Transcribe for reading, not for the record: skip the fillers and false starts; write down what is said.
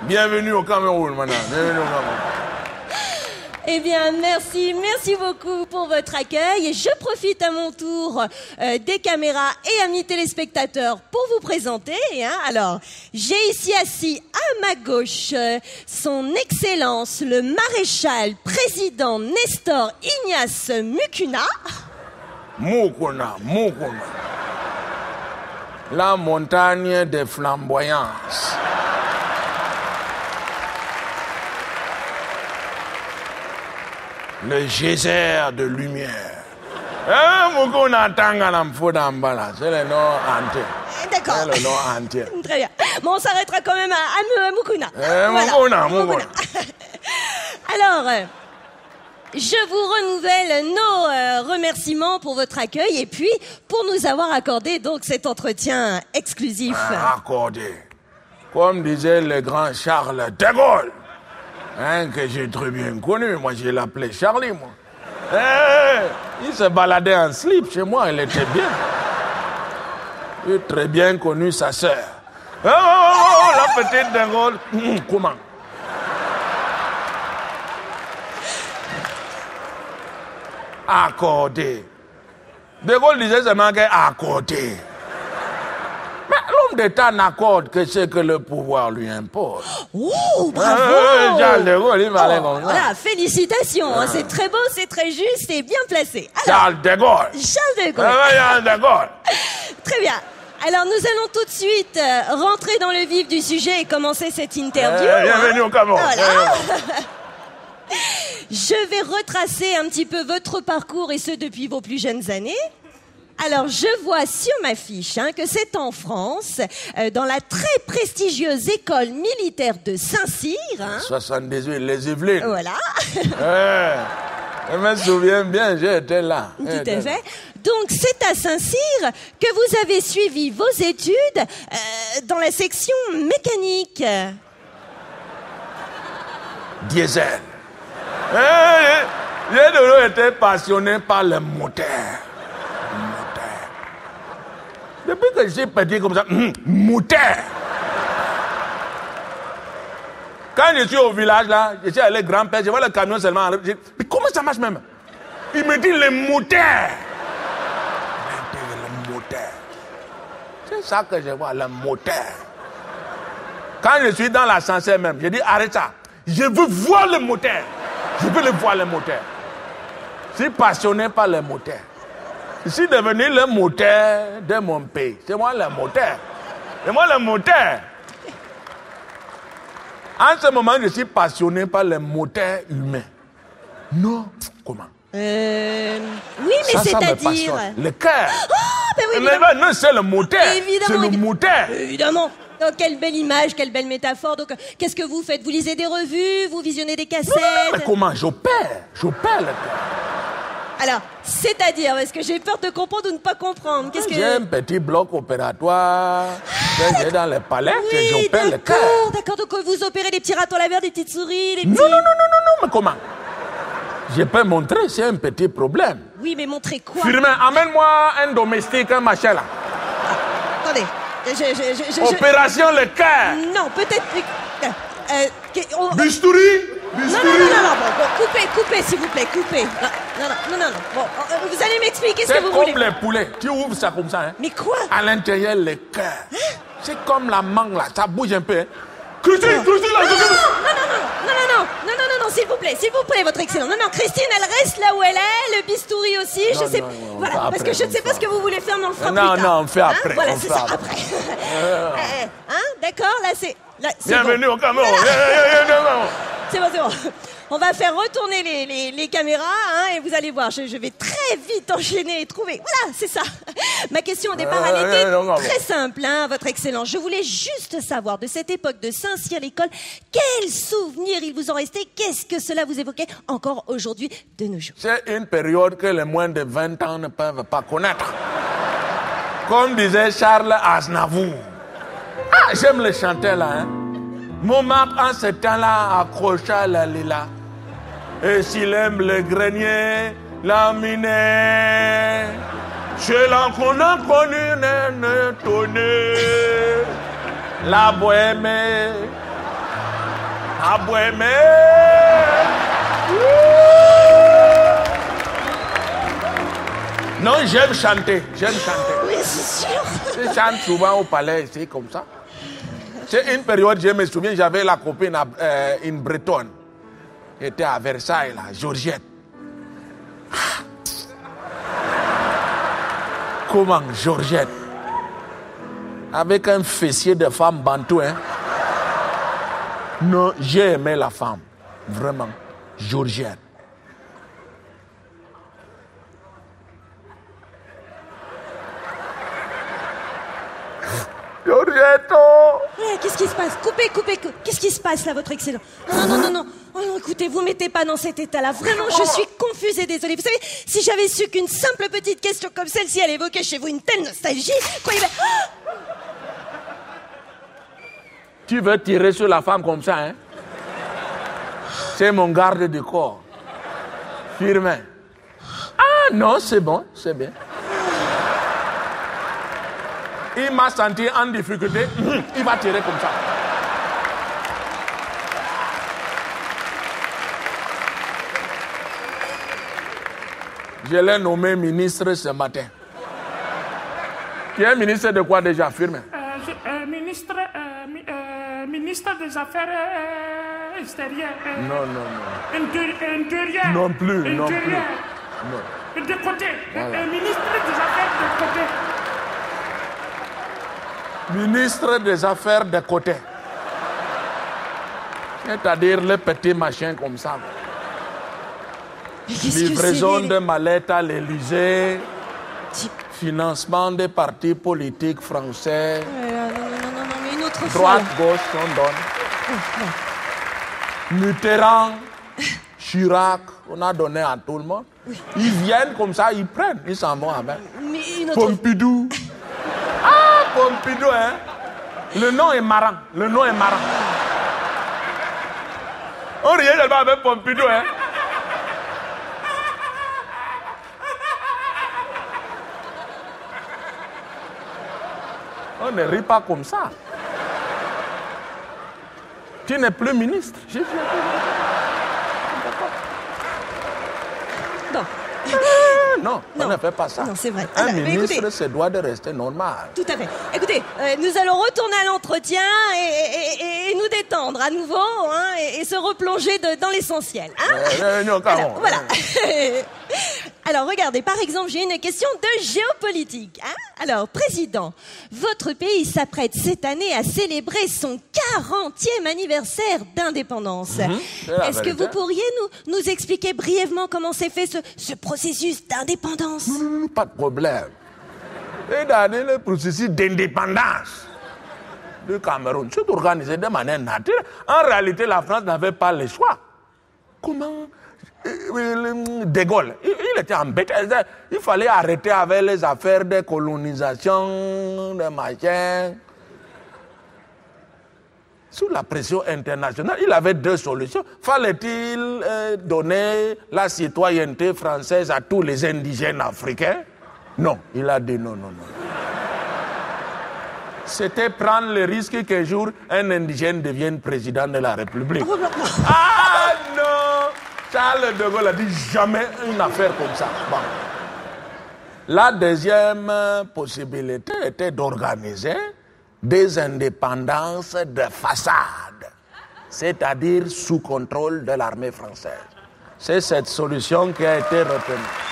Bienvenue au Cameroun, madame. Bienvenue au Cameroun. Eh bien, merci beaucoup pour votre accueil. Et je profite à mon tour des caméras et amis téléspectateurs pour vous présenter. Alors, j'ai ici assis à ma gauche son Excellence le Maréchal Président Nestor Ignace Mukuna. Mukuna. La montagne des flamboyances. Le geyser de lumière. Mukuna Tangalam Fodambala, c'est le nom entier. D'accord. C'est le nom entier. Très bien. Bon, on s'arrêtera quand même à Mukuna. Mukuna. Alors, je vous renouvelle nos remerciements pour votre accueil et puis pour nous avoir accordé donc cet entretien exclusif. Accordé. Comme disait le grand Charles de Gaulle. Que j'ai très bien connu. Moi, je l'appelais Charlie, moi. Il se baladait en slip chez moi, il était bien. J'ai très bien connu sa sœur. La petite de Gaulle. Comment? Accordé. De Gaulle disait seulement qu'accordé. Mais l'homme d'État n'accorde que ce que le pouvoir lui impose. Oh, bravo! Charles de Gaulle, il m'allait comme ça. Voilà, félicitations. C'est très beau, c'est très juste et bien placé. Alors, Charles de Gaulle. Charles de Gaulle. Charles de Gaulle. Très bien. Alors, nous allons tout de suite rentrer dans le vif du sujet et commencer cette interview. Bienvenue au Cameroun. Voilà. Je vais retracer un petit peu votre parcours et ce depuis vos plus jeunes années. Alors, je vois sur ma fiche que c'est en France, dans la très prestigieuse école militaire de Saint-Cyr. 78, les Yvelines. Voilà. Je me souviens bien, j'étais là. Tout à fait. Donc, c'est à Saint-Cyr que vous avez suivi vos études dans la section mécanique. Diesel. J'ai toujours été passionné par le moteur. Depuis que j'ai petit comme ça, moteur. Quand je suis au village, là, je suis allé grand-père, je vois le camion seulement. Mais comment ça marche même? Il me dit le moteur. Le moteur. C'est ça que je vois, le moteur. Quand je suis dans l'ascenseur même, je dis arrête ça. Je veux voir le moteur. Je veux le voir le moteur. Je suis passionné par le moteur. Je suis devenu le moteur de mon pays. C'est moi le moteur. C'est moi le moteur. En ce moment, je suis passionné par le moteur humain. Non, comment? Oui, mais ça c'est-à-dire... Le cœur. Ben oui, évidemment. Non, c'est le moteur. Évidemment, c'est le moteur. Évidemment. Donc, quelle belle image, quelle belle métaphore. Donc, qu'est-ce que vous faites? Vous lisez des revues? Vous visionnez des cassettes? Non, mais comment? J'opère le cœur. Alors, c'est-à-dire, parce que j'ai peur de comprendre ou de ne pas comprendre. Qu'est-ce que... J'ai un petit bloc opératoire. J'ai dans le palais, j'opère le cœur. D'accord. Donc, vous opérez des petits ratons laveurs, des petites souris, des petits... Non, mais comment? Je peux montrer, c'est un petit problème. Oui, mais montrer quoi? Firmin, amène-moi un domestique, un machin là. Attendez. Opération le cœur. Non, peut-être... Bistouri. Non, bon, coupez, s'il vous plaît, coupez. Non. Bon, vous allez m'expliquer ce que vous voulez. C'est comme les poulets. Tu ouvres ça comme ça. Mais quoi? À l'intérieur, le cœur. C'est comme la mangue là, ça bouge un peu. Christine, là. Non, s'il vous plaît, votre excellence. Non, Christine, elle reste là où elle est, le bistouri aussi, je sais... Voilà, parce que je ne sais pas ce que vous voulez faire, mais on le fera plus tard. Non, on fait après. Voilà, c'est ça, après. D'accord, là, c'est... Bienvenue au Cameroun. C'est bon. On va faire retourner les caméras, et vous allez voir, je vais très vite enchaîner et trouver. Voilà, c'est ça. Ma question au départ, elle était très simple, votre excellence. Je voulais juste savoir, de cette époque de Saint-Cyr l'école, quels souvenirs il vous en restait? Qu'est-ce que cela vous évoquait encore aujourd'hui de nos jours? C'est une période que les moins de 20 ans ne peuvent pas connaître. Comme disait Charles Aznavour. J'aime le chanter là, Montmartre en ce temps-là accrocha la lilas. Et s'il aime le grenier, la minée, chez l'un qu'on a connu, ne tonné, la bohème, Abouémé. Non, j'aime chanter. Oui, c'est sûr. Je chante souvent au palais, c'est comme ça. C'est une période, je me souviens, j'avais la copine, une Bretonne. Elle était à Versailles, là, Georgette. Comment, Georgette? Avec un fessier de femme bantou, hein? Non, j'ai aimé la femme. Vraiment. Georgette. Qu'est-ce qui se passe? Coupez. Qu'est-ce qui se passe là, votre excellence? Non. Oh, non, écoutez, vous mettez pas dans cet état-là. Vraiment, je suis confuse et désolée. Vous savez, si j'avais su qu'une simple petite question comme celle-ci allait évoquer chez vous une telle nostalgie, croyez-moi... Tu veux tirer sur la femme comme ça, hein? C'est mon garde du corps. Firmin. Ah non, c'est bon, c'est bien. Il m'a senti en difficulté, il va tirer comme ça. Je l'ai nommé ministre ce matin. Tu es ministre de quoi déjà, Firmin? Ministre des Affaires extérieures. Non. Intérieures. Non plus. Non. De côté. Voilà. Ministre des Affaires de côté. Ministre des Affaires de côté. C'est-à-dire le petit machin comme ça. Livraison de mallettes à l'Élysée. Financement des partis politiques français. Non, mais une autre fois. Droite, gauche, on donne. Mitterrand, Chirac, on a donné à tout le monde. Oui. Ils viennent comme ça, ils prennent, ils s'en vont avec. Pompidou. Pompidou, hein. Le nom est marrant. On riait tellement avec Pompidou, hein. On ne rit pas comme ça. Tu n'es plus ministre. Non, on ne fait pas ça. Non, c'est vrai. Un ministre se doit de rester normal. Tout à fait. Écoutez, nous allons retourner à l'entretien et nous détendre à nouveau, hein, et se replonger dans l'essentiel. Hein. Alors, voilà. Alors, regardez, par exemple, j'ai une question de géopolitique. Hein. Alors, Président, votre pays s'apprête cette année à célébrer son 40e anniversaire d'indépendance. Est-ce que vous pourriez nous expliquer brièvement comment s'est fait ce processus d'indépendance? Pas de problème. Et dans le processus d'indépendance du Cameroun, c'est organisé de manière naturelle. En réalité, la France n'avait pas le choix. Comment? De Gaulle, il était embêté. Il fallait arrêter avec les affaires de colonisation, de machin. Sous la pression internationale, il avait deux solutions. Fallait-il donner la citoyenneté française à tous les indigènes africains? Non, il a dit non. C'était prendre le risque qu'un jour un indigène devienne président de la République. Ah non! Charles de Gaulle a dit jamais une affaire comme ça. Bon. La deuxième possibilité était d'organiser des indépendances de façade, c'est-à-dire sous contrôle de l'armée française. C'est cette solution qui a été retenue.